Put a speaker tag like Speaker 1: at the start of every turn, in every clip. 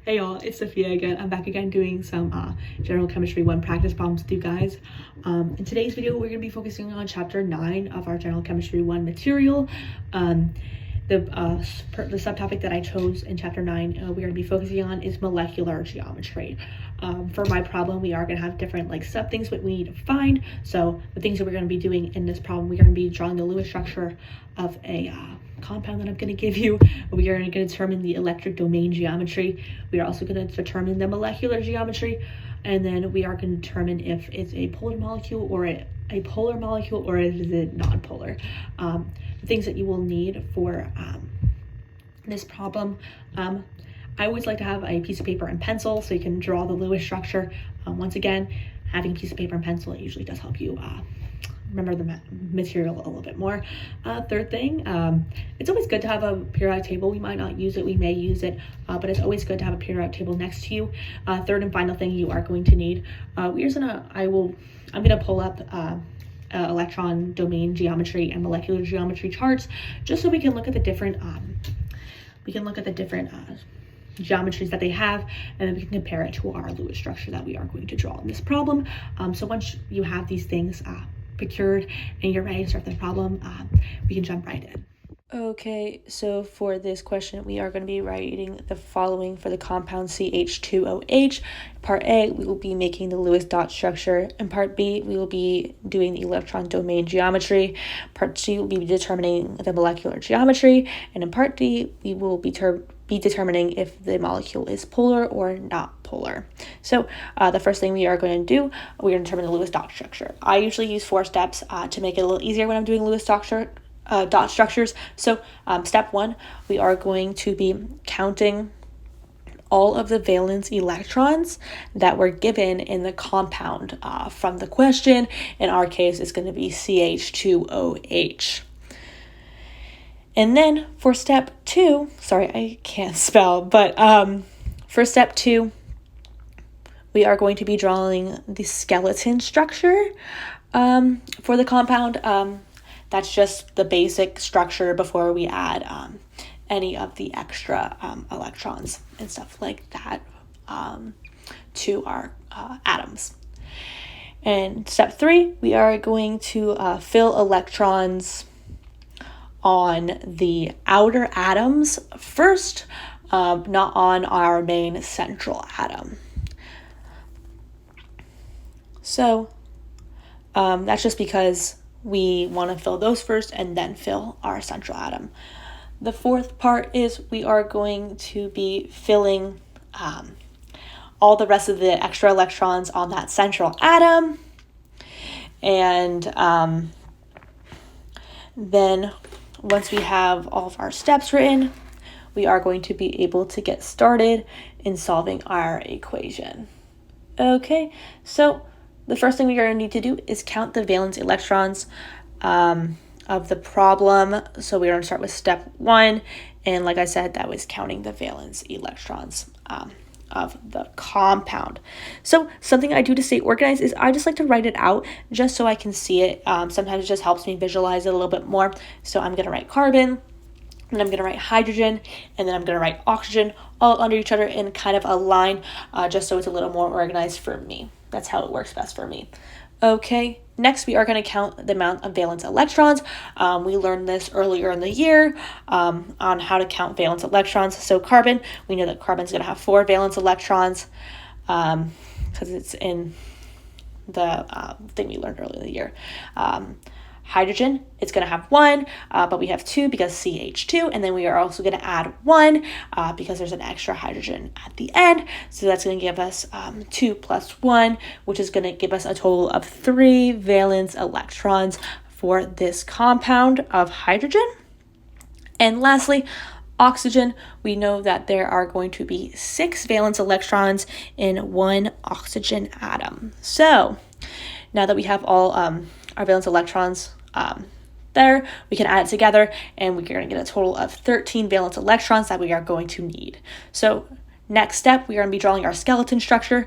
Speaker 1: Hey y'all, it's Sophia again. I'm back again doing some General Chemistry 1 practice problems with you guys. In today's video, we're going to be focusing on Chapter 9 of our General Chemistry 1 material. The subtopic that I chose in Chapter 9 we're going to be focusing on is molecular geometry. For my problem, we are going to have different sub things that we need to find. So the things that we're going to be doing in this problem, we're going to be drawing the Lewis structure of a compound that I'm going to give you. We are going to determine the electric domain geometry. We are also going to determine the molecular geometry, and then we are going to determine if it's a polar molecule or a polar molecule, or is it non-polar. The things that you will need for this problem, I always like to have a piece of paper and pencil so you can draw the Lewis structure. Once again, having a piece of paper and pencil, it usually does help you remember the material a little bit more. Third thing, it's always good to have a periodic table. We might not use it, we may use it, but it's always good to have a periodic table next to you. Third and final thing you are going to need, I'm gonna pull up electron domain geometry and molecular geometry charts, just so we can look at the different geometries that they have, and then we can compare it to our Lewis structure that we are going to draw in this problem. So once you have these things procured and you're ready to start the problem, we can jump right in. Okay, so for this question, we are going to be writing the following for the compound CH20H. Part A, we will be making the Lewis dot structure. In part B, we will be doing the electron domain geometry. Part C will be determining the molecular geometry. And in part D, we will be determining if the molecule is polar or not polar. So the first thing we are going to do, we're going to determine the Lewis dot structure. I usually use 4 steps to make it a little easier when I'm doing Lewis dot structures. So step 1, we are going to be counting all of the valence electrons that were given in the compound from the question. In our case, it's going to be CH20H. And then for step 2, sorry, I can't spell, but for step 2, we are going to be drawing the skeleton structure for the compound. That's just the basic structure before we add any of the extra electrons and stuff like that to our atoms. And step 3, we are going to fill electrons on the outer atoms first, not on our main central atom. So that's just because we want to fill those first and then fill our central atom. The fourth part is we are going to be filling all the rest of the extra electrons on that central atom. And then once we have all of our steps written, we are going to be able to get started in solving our equation. Okay, so the first thing we are going to need to do is count the valence electrons of the problem. So we're going to start with step 1. And like I said, that was counting the valence electrons of the compound. So something I do to stay organized is I just like to write it out just so I can see it. Sometimes it just helps me visualize it a little bit more. So I'm going to write carbon, and I'm going to write hydrogen, and then I'm going to write oxygen all under each other in kind of a line, just so it's a little more organized for me. That's how it works best for me. Okay, next we are going to count the amount of valence electrons. We learned this earlier in the year on how to count valence electrons. So carbon, we know that carbon's going to have 4 valence electrons because it's in the thing we learned earlier in the year. Hydrogen, it's going to have 1, but we have 2 because CH2, and then we are also going to add 1 because there's an extra hydrogen at the end. So that's going to give us 2 plus 1, which is going to give us a total of 3 valence electrons for this compound of hydrogen. And lastly, oxygen, we know that there are going to be 6 valence electrons in one oxygen atom. So now that we have all our valence electrons there, we can add it together, and we're going to get a total of 13 valence electrons that we are going to need. So next step, we are going to be drawing our skeleton structure.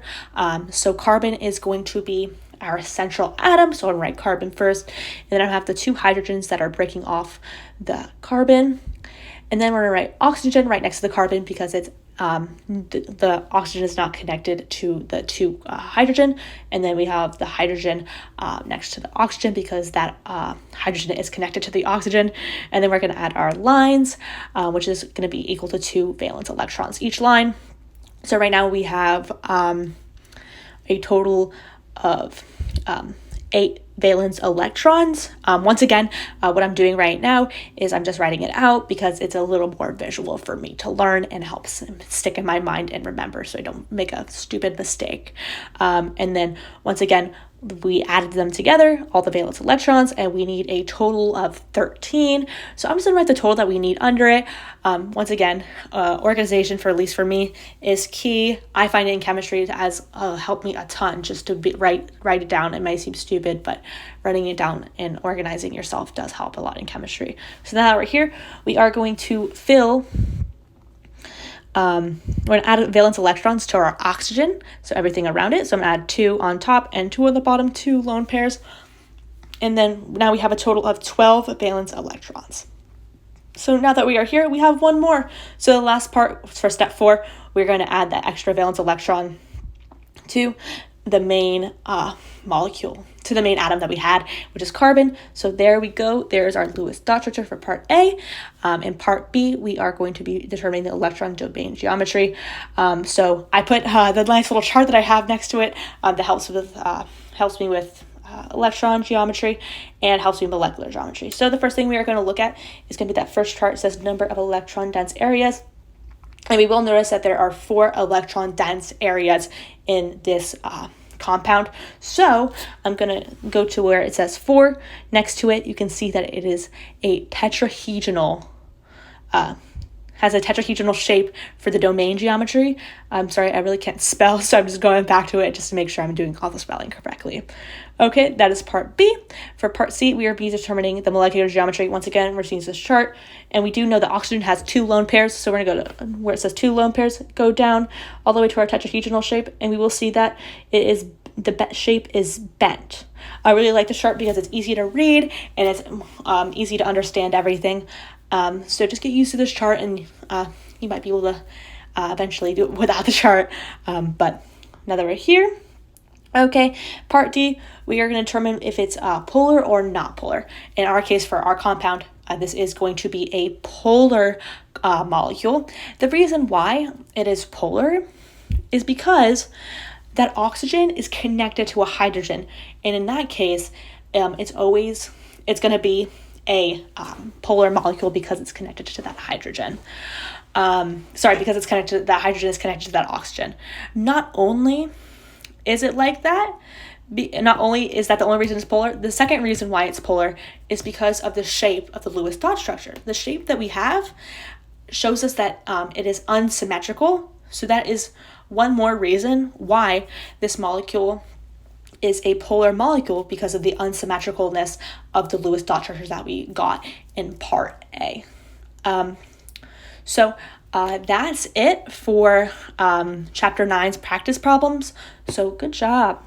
Speaker 1: So carbon is going to be our central atom, so I'm going to write carbon first, and then I have the 2 hydrogens that are breaking off the carbon, and then we're going to write oxygen right next to the carbon because it's the oxygen is not connected to the two hydrogen, and then we have the hydrogen next to the oxygen because that hydrogen is connected to the oxygen. And then we're going to add our lines, which is going to be equal to 2 valence electrons each line. So right now we have a total of 8 valence electrons. Once again, what I'm doing right now is I'm just writing it out because it's a little more visual for me to learn and helps stick in my mind and remember so I don't make a stupid mistake. And then once again, we added them together, all the valence electrons, and we need a total of 13. So I'm just gonna write the total that we need under it. Once again, organization, for at least for me, is key. I find it in chemistry has helped me a ton just to write it down. It might seem stupid, but writing it down and organizing yourself does help a lot in chemistry. So now that we're here, we are going to fill we're going to add valence electrons to our oxygen, so everything around it. So I'm going to add 2 on top and 2 on the bottom, 2 lone pairs. And then now we have a total of 12 valence electrons. So now that we are here, we have one more. So the last part for step 4, we're going to add that extra valence electron to the main molecule, to the main atom that we had, which is carbon. So there we go. There's our Lewis dot structure for part A. In part B, we are going to be determining the electron domain geometry. So I put the nice little chart that I have next to it that helps me with electron geometry and helps me with molecular geometry. So the first thing we are going to look at is going to be that first chart. It says number of electron dense areas. And we will notice that there are 4 electron dense areas in this compound. So I'm going to go to where it says 4. Next to it, you can see that it is a tetrahedral, has a tetrahedral shape for the domain geometry. I'm sorry, I really can't spell, so I'm just going back to it just to make sure I'm doing all the spelling correctly. Okay, that is part B. For part C, we are determining the molecular geometry. Once again, we're using this chart, and we do know that oxygen has 2 lone pairs, so we're going to go to where it says 2 lone pairs, go down all the way to our tetrahedral shape, and we will see that it is the shape is bent. I really like the chart because it's easy to read and it's easy to understand everything. So just get used to this chart, and you might be able to eventually do it without the chart. But now that we're here, okay, part D, we are going to determine if it's polar or not polar. In our case, for our compound, this is going to be a polar molecule. The reason why it is polar is because that oxygen is connected to a hydrogen, and in that case, it's going to be a polar molecule because it's connected to that hydrogen. Because it's connected, that hydrogen is connected to that oxygen. Not only is it like that, not only is that the only reason it's polar, the second reason why it's polar is because of the shape of the Lewis dot structure. The shape that we have shows us that it is unsymmetrical. So that is one more reason why this molecule is a polar molecule, because of the unsymmetricalness of the Lewis dot structures that we got in part A. So that's it for chapter 9's practice problems. So good job.